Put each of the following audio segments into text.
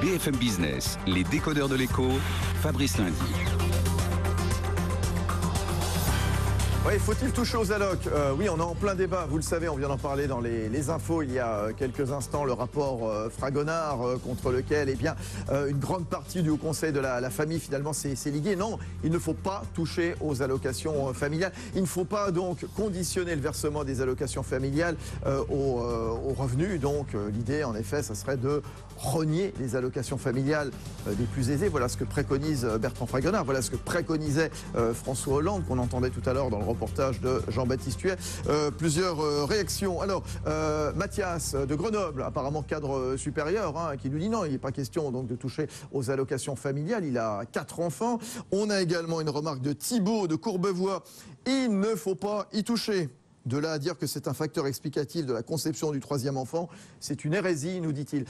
BFM Business, les décodeurs de l'écho, Fabrice Lundi. Oui, faut-il toucher aux allocs? Oui, on est en plein débat, vous le savez, on vient d'en parler dans les infos il y a quelques instants, le rapport Fragonard contre lequel une grande partie du Haut Conseil de la famille finalement s'est liguée. Non, il ne faut pas toucher aux allocations familiales. Il ne faut pas donc conditionner le versement des allocations familiales aux revenus. Donc l'idée en effet, ça serait de rogner les allocations familiales des plus aisés. Voilà ce que préconise Bertrand Fragonard, voilà ce que préconisait François Hollande, qu'on entendait tout à l'heure dans le reportage de Jean-Baptiste Huet. Plusieurs réactions. Alors, Mathias de Grenoble, apparemment cadre supérieur, qui nous dit non, il n'est pas question donc de toucher aux allocations familiales. Il a 4 enfants. On a également une remarque de Thibaut de Courbevoie. Il ne faut pas y toucher. De là à dire que c'est un facteur explicatif de la conception du 3e enfant, c'est une hérésie, nous dit-il.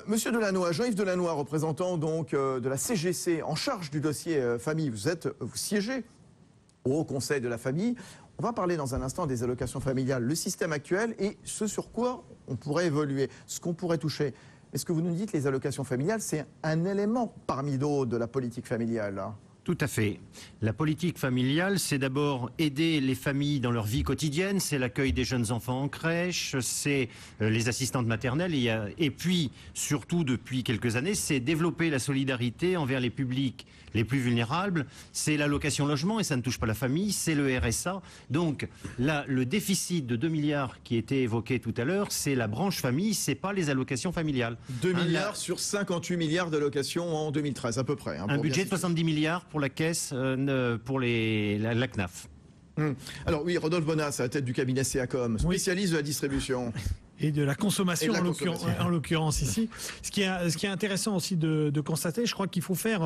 Monsieur Delannoy, Jean-Yves Delannoy, représentant donc de la CGC, en charge du dossier famille, vous siégez au Haut Conseil de la famille. On va parler dans un instant des allocations familiales, le système actuel et ce sur quoi on pourrait évoluer, ce qu'on pourrait toucher. Est-ce que vous nous dites que les allocations familiales, c'est un élément parmi d'autres de la politique familiale, hein ? Tout à fait. La politique familiale, c'est d'abord aider les familles dans leur vie quotidienne, c'est l'accueil des jeunes enfants en crèche, c'est les assistantes maternelles et puis, surtout depuis quelques années, c'est développer la solidarité envers les publics les plus vulnérables, c'est l'allocation logement et ça ne touche pas la famille, c'est le RSA. Donc là, le déficit de 2 milliards qui était évoqué tout à l'heure, c'est la branche famille, c'est pas les allocations familiales. 2 milliards sur 58 milliards d'allocations en 2013 à peu près. Un budget de 70 milliards pour la caisse, pour la CNAF. Alors oui, Rodolphe Bonas, à la tête du cabinet CACOM, spécialiste de la distribution. Et de la consommation, en l'occurrence ici. Ce qui est intéressant aussi de constater, je crois qu'il faut faire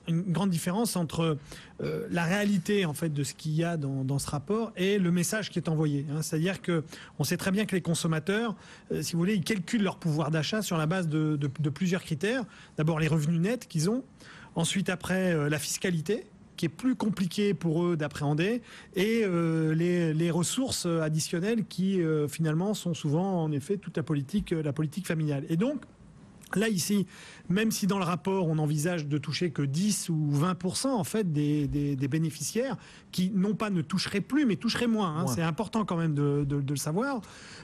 une grande différence entre la réalité en fait de ce qu'il y a dans ce rapport et le message qui est envoyé. C'est-à-dire que on sait très bien que les consommateurs, si vous voulez, ils calculent leur pouvoir d'achat sur la base de plusieurs critères. D'abord les revenus nets qu'ils ont, ensuite après la fiscalité, qui est plus compliqué pour eux d'appréhender, et les ressources additionnelles qui finalement sont souvent en effet toute la politique familiale. Et donc là ici, même si dans le rapport on envisage de toucher que 10 ou 20% en fait des bénéficiaires qui non pas ne toucheraient plus mais toucheraient moins. C'est important quand même de le savoir.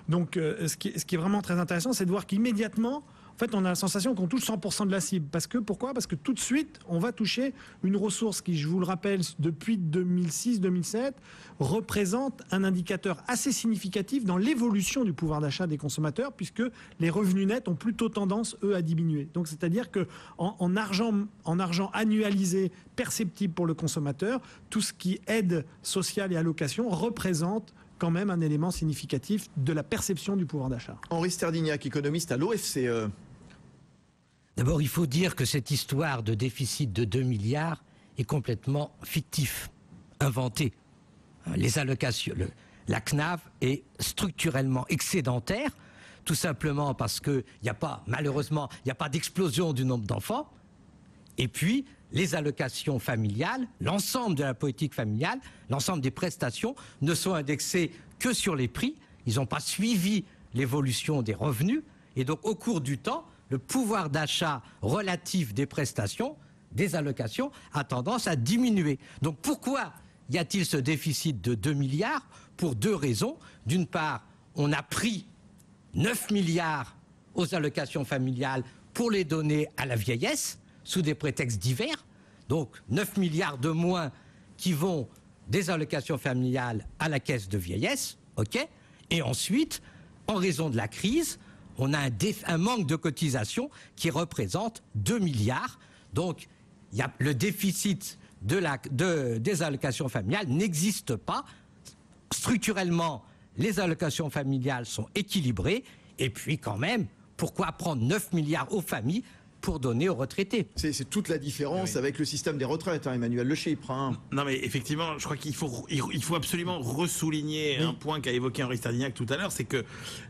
Donc ce qui est vraiment très intéressant, c'est de voir qu'immédiatement en fait, on a la sensation qu'on touche 100% de la cible. Pourquoi ? Parce que tout de suite, on va toucher une ressource qui, je vous le rappelle, depuis 2006-2007, représente un indicateur assez significatif dans l'évolution du pouvoir d'achat des consommateurs, puisque les revenus nets ont plutôt tendance, eux, à diminuer. Donc, c'est-à-dire qu'en argent annualisé perceptible pour le consommateur, tout ce qui aide sociale et allocation représente quand même un élément significatif de la perception du pouvoir d'achat. Henri Sterdignac, économiste à l'OFCE. D'abord, il faut dire que cette histoire de déficit de 2 milliards est complètement fictif, inventé. Les allocations, la CNAV est structurellement excédentaire, tout simplement parce que malheureusement, il n'y a pas d'explosion du nombre d'enfants. Et puis, les allocations familiales, l'ensemble de la politique familiale, l'ensemble des prestations ne sont indexées que sur les prix. Ils n'ont pas suivi l'évolution des revenus. Et donc, au cours du temps, le pouvoir d'achat relatif des prestations, des allocations, a tendance à diminuer. Donc, pourquoi y a-t-il ce déficit de 2 milliards ? Pour 2 raisons. D'une part, on a pris 9 milliards aux allocations familiales pour les donner à la vieillesse, sous des prétextes divers, donc 9 milliards de moins qui vont des allocations familiales à la caisse de vieillesse, ok. Et ensuite, en raison de la crise, on a un manque de cotisation qui représente 2 milliards. Donc, le déficit des allocations familiales n'existe pas. Structurellement, les allocations familiales sont équilibrées. Et puis, quand même, pourquoi prendre 9 milliards aux familles pour donner aux retraités? C'est toute la différence avec le système des retraites, Emmanuel Le Chypre. Non, mais effectivement, je crois qu'il faut absolument ressouligner un point qu'a évoqué Henri Sterdignac tout à l'heure, c'est que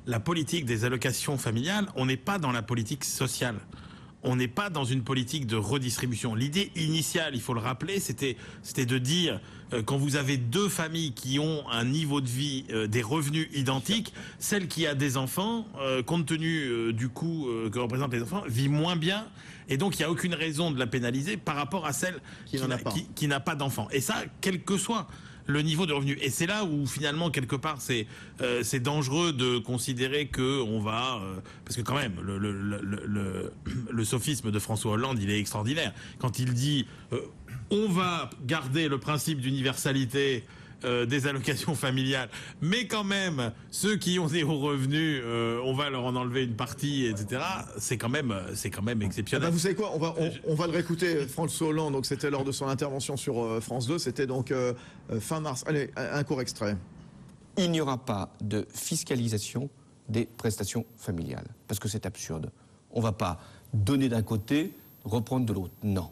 la politique des allocations familiales, on n'est pas dans la politique sociale. on n'est pas dans une politique de redistribution. L'idée initiale, il faut le rappeler, c'était de dire quand vous avez deux familles qui ont un niveau de vie, des revenus identiques, celle qui a des enfants, compte tenu du coût que représentent les enfants, vit moins bien. Et donc, il n'y a aucune raison de la pénaliser par rapport à celle qui n'a pas d'enfants. Et ça, quel que soit le niveau de revenu. Et c'est là où finalement quelque part c'est dangereux de considérer que on va parce que quand même le sophisme de François Hollande, il est extraordinaire quand il dit on va garder le principe d'universalité des allocations familiales, mais quand même ceux qui ont des hauts revenus, on va leur en enlever une partie, etc. C'est quand même exceptionnel. Ah bah vous savez quoi, on va le réécouter. François Hollande, donc c'était lors de son intervention sur France 2, c'était donc fin mars. Allez, un court extrait. Il n'y aura pas de fiscalisation des prestations familiales, parce que c'est absurde. On ne va pas donner d'un côté, reprendre de l'autre. Non.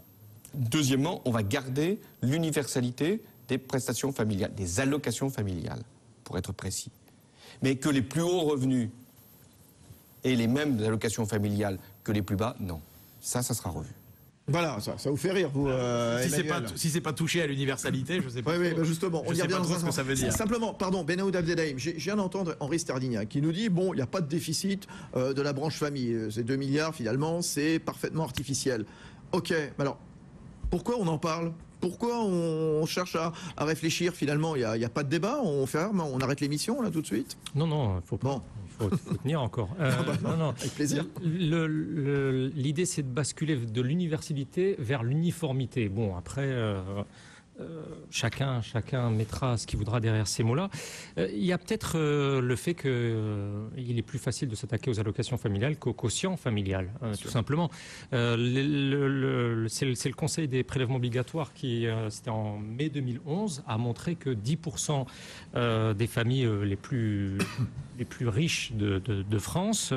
Deuxièmement, on va garder l'universalité des prestations familiales, des allocations familiales, pour être précis. Mais que les plus hauts revenus aient les mêmes allocations familiales que les plus bas, non. Ça sera revu. Voilà, ça vous fait rire, vous, si c'est pas touché à l'universalité, je sais pas. Oui, justement, on y revient dans ce que ça veut dire. Simplement, pardon, Benaoud Abdelhaim, je viens d'entendre Henri Sterdignac qui nous dit, bon, il n'y a pas de déficit de la branche famille. Ces 2 milliards, finalement, c'est parfaitement artificiel. Ok, mais alors, pourquoi on en parle ? Pourquoi on cherche à réfléchir finalement? Il n'y a pas de débat, on ferme, on arrête l'émission là tout de suite? Non, il faut pas. Bon. Il faut tenir encore. Non, avec plaisir. L'idée, c'est de basculer de l'universalité vers l'uniformité. Bon, après, chacun mettra ce qu'il voudra derrière ces mots-là. Il y a peut-être le fait qu'il est plus facile de s'attaquer aux allocations familiales qu'au quotient familial, tout simplement. C'est le Conseil des prélèvements obligatoires qui, c'était en mai 2011, a montré que 10% des familles les plus riches de France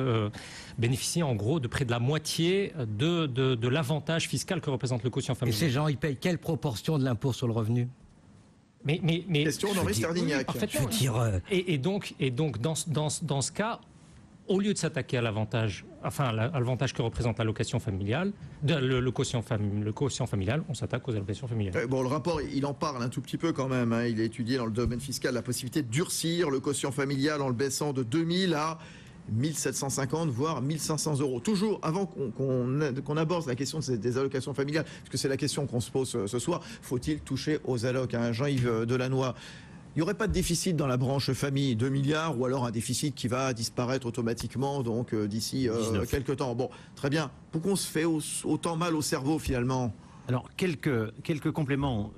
bénéficient en gros de près de la moitié de l'avantage fiscal que représente le quotient familial. Et ces gens, ils payent quelle proportion de l'impôt sur le revenu? Mais question d'Henri Sterdignac. Et donc dans ce cas, au lieu de s'attaquer à l'avantage, à l'avantage que représente l'allocation familiale, le quotient familial, on s'attaque aux allocations familiales. Bon, le rapport, il en parle un tout petit peu quand même. Il a étudié dans le domaine fiscal la possibilité de durcir le quotient familial en le baissant de 2000 à 1750, voire 1500 euros. Toujours, avant qu'on aborde la question des allocations familiales, parce que c'est la question qu'on se pose ce soir, faut-il toucher aux allocs, Jean-Yves Delannoy? Il n'y aurait pas de déficit dans la branche famille, 2 milliards, ou alors un déficit qui va disparaître automatiquement donc d'ici quelques temps. Bon, très bien. Pourquoi on se fait autant mal au cerveau finalement? Alors, quelques compléments.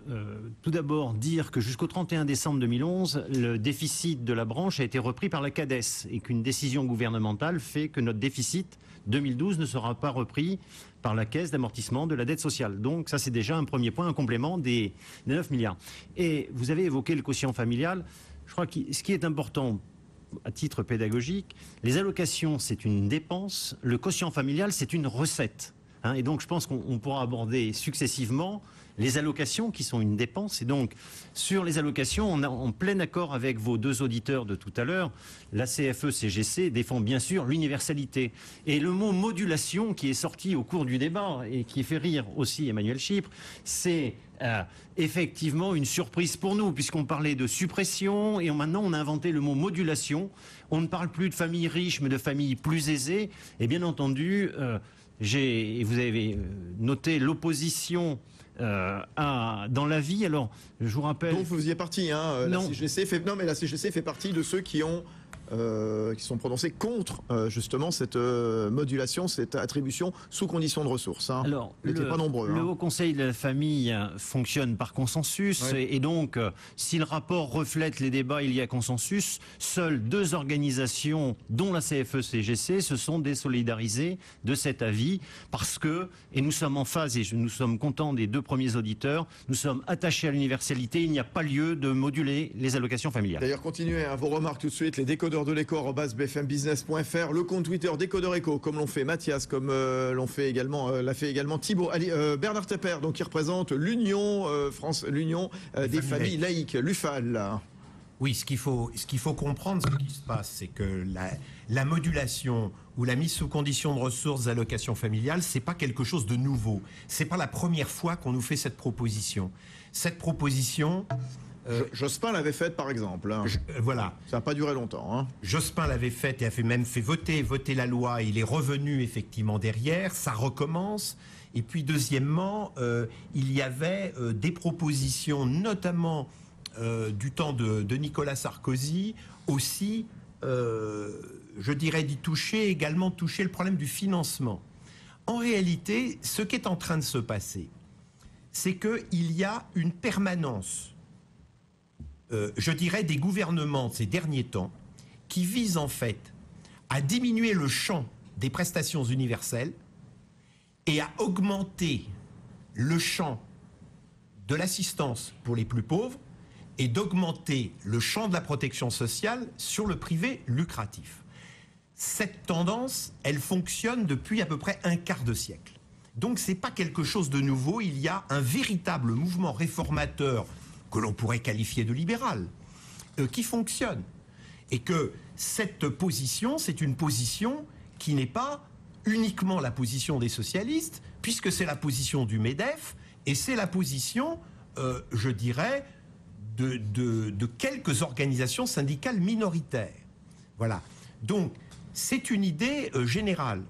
Tout d'abord, dire que jusqu'au 31 décembre 2011, le déficit de la branche a été repris par la CADES et qu'une décision gouvernementale fait que notre déficit 2012 ne sera pas repris par la caisse d'amortissement de la dette sociale. Donc ça, c'est déjà un premier point, un complément des 9 milliards. Et vous avez évoqué le quotient familial. Je crois que ce qui est important à titre pédagogique, les allocations, c'est une dépense. Le quotient familial, c'est une recette. Et donc, je pense qu'on pourra aborder successivement les allocations qui sont une dépense. Et donc, sur les allocations, on est en plein accord avec vos deux auditeurs de tout à l'heure. La CFE-CGC défend bien sûr l'universalité. Et le mot modulation qui est sorti au cours du débat et qui fait rire aussi Emmanuel Chypre, c'est effectivement une surprise pour nous, puisqu'on parlait de suppression et maintenant on a inventé le mot modulation. On ne parle plus de familles riches, mais de familles plus aisées. Et bien entendu, vous avez noté l'opposition dans la vie. Alors, je vous rappelle. Donc vous faisiez partie, la CGC fait partie de ceux qui sont prononcés contre justement cette modulation, cette attribution sous condition de ressources. Alors, pas nombreux. Le Haut Conseil de la famille fonctionne par consensus, et donc, si le rapport reflète les débats, il y a consensus. Seules deux organisations, dont la CFE-CGC, se sont désolidarisées de cet avis, parce que, et nous sommes en phase, et nous sommes contents des deux premiers auditeurs, nous sommes attachés à l'universalité, il n'y a pas lieu de moduler les allocations familiales. D'ailleurs, continuez vos remarques tout de suite, les décodeurs de l'écho @bfmbusiness.fr, le compte Twitter Décodeur Écho, comme l'ont fait Mathias, comme l'a fait également Thibault. Allez, Bernard Tepper, donc qui représente l'Union des familles laïques, l'UFAL. Oui, ce qu'il faut comprendre, ce qui se passe, c'est que la modulation ou la mise sous condition de ressources d'allocation familiale, c'est pas quelque chose de nouveau. C'est pas la première fois qu'on nous fait cette proposition. Cette proposition... Jospin l'avait faite, par exemple. Hein. Voilà. Ça n'a pas duré longtemps. Hein. Jospin l'avait faite et a même fait voter la loi. Il est revenu effectivement derrière. Ça recommence. Et puis deuxièmement, il y avait des propositions, notamment du temps de Nicolas Sarkozy, aussi, je dirais, également toucher le problème du financement. En réalité, ce qui est en train de se passer, c'est qu'il y a une permanence, je dirais, des gouvernements de ces derniers temps qui visent en fait à diminuer le champ des prestations universelles et à augmenter le champ de l'assistance pour les plus pauvres et d'augmenter le champ de la protection sociale sur le privé lucratif. Cette tendance, elle fonctionne depuis à peu près un quart de siècle. Donc ce n'est pas quelque chose de nouveau, il y a un véritable mouvement réformateur que l'on pourrait qualifier de libéral, qui fonctionne. Et que cette position, c'est une position qui n'est pas uniquement la position des socialistes, puisque c'est la position du MEDEF, et c'est la position, je dirais, de quelques organisations syndicales minoritaires. Voilà. Donc, c'est une idée générale.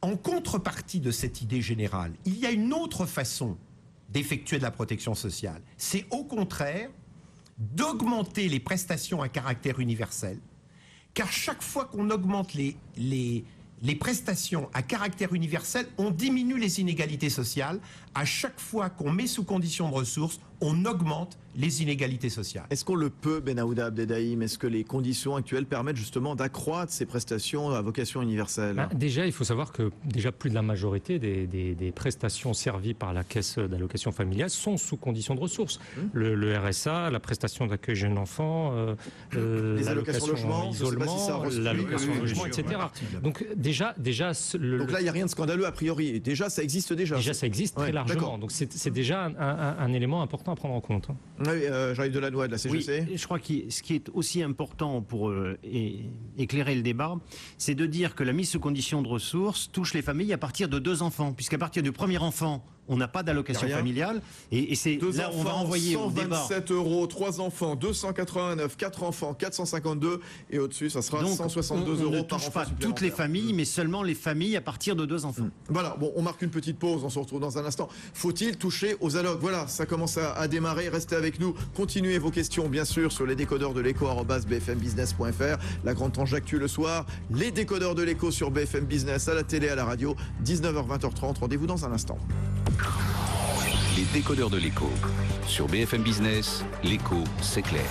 En contrepartie de cette idée générale, il y a une autre façon d'effectuer de la protection sociale. C'est au contraire d'augmenter les prestations à caractère universel, car chaque fois qu'on augmente les prestations à caractère universel, on diminue les inégalités sociales. À chaque fois qu'on met sous condition de ressources, on augmente les inégalités sociales. Est-ce qu'on le peut, Benaouda Abdedaïm? Est-ce que les conditions actuelles permettent justement d'accroître ces prestations à vocation universelle? Déjà, il faut savoir que plus de la majorité des prestations servies par la caisse d'allocation familiale sont sous condition de ressources. Le RSA, la prestation d'accueil jeune enfant, les allocations logement, isolement, l'allocation logement, etc. Donc déjà, donc là, il n'y a rien de scandaleux a priori. Déjà, ça existe déjà. Déjà, ça existe très largement. Donc c'est déjà un élément important à prendre en compte. Oui, Jean-Yves Delannoy de la CGC. Oui, je crois que ce qui est aussi important pour éclairer le débat, c'est de dire que la mise sous condition de ressources touche les familles à partir de 2 enfants, puisqu'à partir du premier enfant, on n'a pas d'allocation familiale. Et c'est là où on va envoyer au débat. 127 €, 3 enfants, 289, 4 enfants, 452, et au-dessus, ça sera donc, 162 € par enfant. On ne touche pas toutes les familles, mais seulement les familles à partir de 2 enfants. Voilà, bon, on marque une petite pause, on se retrouve dans un instant. Faut-il toucher aux allocs? Voilà, ça commence à démarrer, restez avec nous. Continuez vos questions, bien sûr, sur les décodeurs de l'écho, @bfmbusiness.fr. La grande tranche d'actu le soir, les décodeurs de l'écho sur BFM Business, à la télé, à la radio, 19h, 20h30. Rendez-vous dans un instant. Les décodeurs de l'écho. Sur BFM Business, l'écho, c'est clair.